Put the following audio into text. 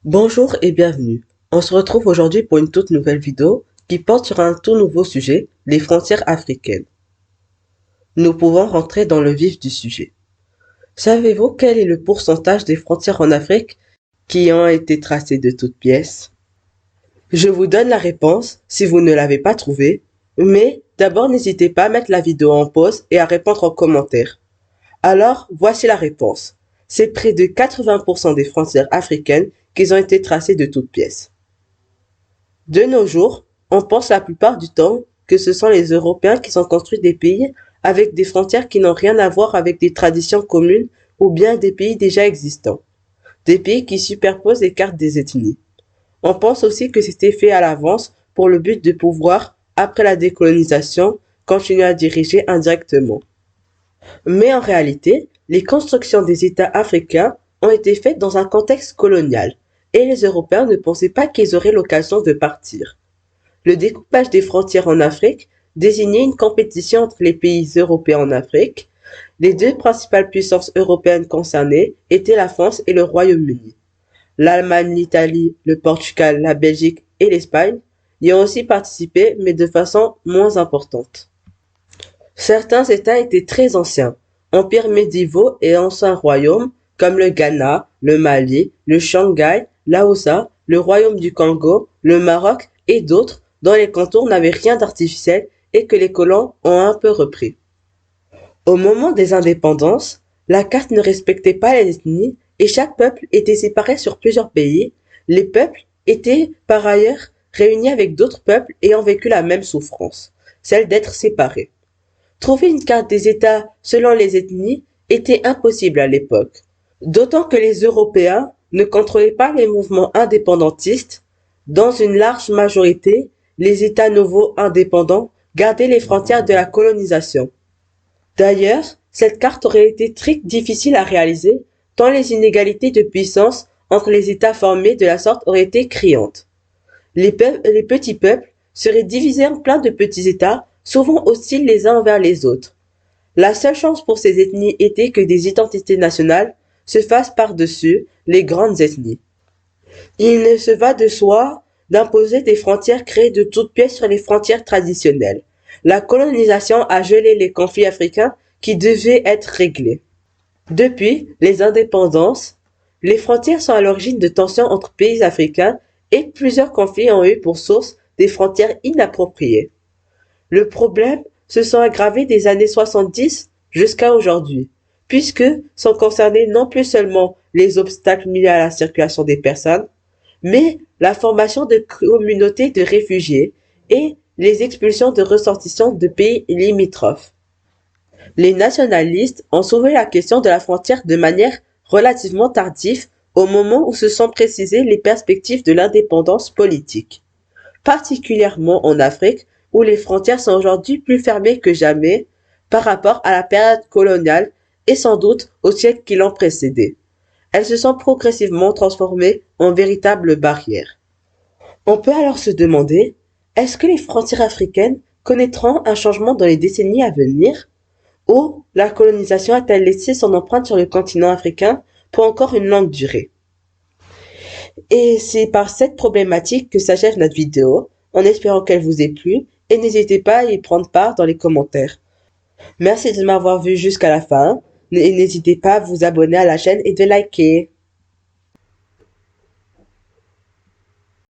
Bonjour et bienvenue. On se retrouve aujourd'hui pour une toute nouvelle vidéo qui porte sur un tout nouveau sujet, les frontières africaines. Nous pouvons rentrer dans le vif du sujet. Savez-vous quel est le pourcentage des frontières en Afrique qui ont été tracées de toutes pièces? Je vous donne la réponse si vous ne l'avez pas trouvée, mais d'abord n'hésitez pas à mettre la vidéo en pause et à répondre en commentaire. Alors, voici la réponse. C'est près de 80% des frontières africaines qui ont été tracées de toutes pièces. De nos jours, on pense la plupart du temps que ce sont les Européens qui ont construit des pays avec des frontières qui n'ont rien à voir avec des traditions communes ou bien des pays déjà existants. Des pays qui superposent les cartes des ethnies. On pense aussi que c'était fait à l'avance pour le but de pouvoir, après la décolonisation, continuer à diriger indirectement. Mais en réalité, les constructions des États africains ont été faites dans un contexte colonial, et les Européens ne pensaient pas qu'ils auraient l'occasion de partir. Le découpage des frontières en Afrique désignait une compétition entre les pays européens en Afrique. Les deux principales puissances européennes concernées étaient la France et le Royaume-Uni. L'Allemagne, l'Italie, le Portugal, la Belgique et l'Espagne y ont aussi participé, mais de façon moins importante. Certains États étaient très anciens, empires médiévaux et anciens royaumes, comme le Ghana, le Mali, le Shanghai, Laosa, le Royaume du Congo, le Maroc et d'autres, dont les contours n'avaient rien d'artificiel et que les colons ont un peu repris. Au moment des indépendances, la carte ne respectait pas les ethnies et chaque peuple était séparé sur plusieurs pays. Les peuples étaient par ailleurs réunis avec d'autres peuples ayant vécu la même souffrance, celle d'être séparés. Trouver une carte des États selon les ethnies était impossible à l'époque, d'autant que les Européens ne contrôlaient pas les mouvements indépendantistes. Dans une large majorité, les États nouveaux indépendants gardaient les frontières de la colonisation. D'ailleurs, cette carte aurait été très difficile à réaliser, tant les inégalités de puissance entre les États formés de la sorte auraient été criantes. Les petits peuples seraient divisés en plein de petits États, souvent hostiles les uns envers les autres. La seule chance pour ces ethnies était que des identités nationales se fassent par-dessus les grandes ethnies. Il ne se va de soi d'imposer des frontières créées de toutes pièces sur les frontières traditionnelles. La colonisation a gelé les conflits africains qui devaient être réglés. Depuis les indépendances, les frontières sont à l'origine de tensions entre pays africains et plusieurs conflits ont eu pour source des frontières inappropriées. Le problème se sont aggravés des années 70 jusqu'à aujourd'hui, puisque sont concernés non plus seulement les obstacles liés à la circulation des personnes, mais la formation de communautés de réfugiés et les expulsions de ressortissants de pays limitrophes. Les nationalistes ont soulevé la question de la frontière de manière relativement tardive au moment où se sont précisées les perspectives de l'indépendance politique, particulièrement en Afrique où les frontières sont aujourd'hui plus fermées que jamais par rapport à la période coloniale et sans doute aux siècles qui l'ont précédée. Elles se sont progressivement transformées en véritables barrières. On peut alors se demander, est-ce que les frontières africaines connaîtront un changement dans les décennies à venir? Ou la colonisation a-t-elle laissé son empreinte sur le continent africain pour encore une longue durée? Et c'est par cette problématique que s'achève notre vidéo, en espérant qu'elle vous ait plu, et n'hésitez pas à y prendre part dans les commentaires. Merci de m'avoir vu jusqu'à la fin, et n'hésitez pas à vous abonner à la chaîne et de liker.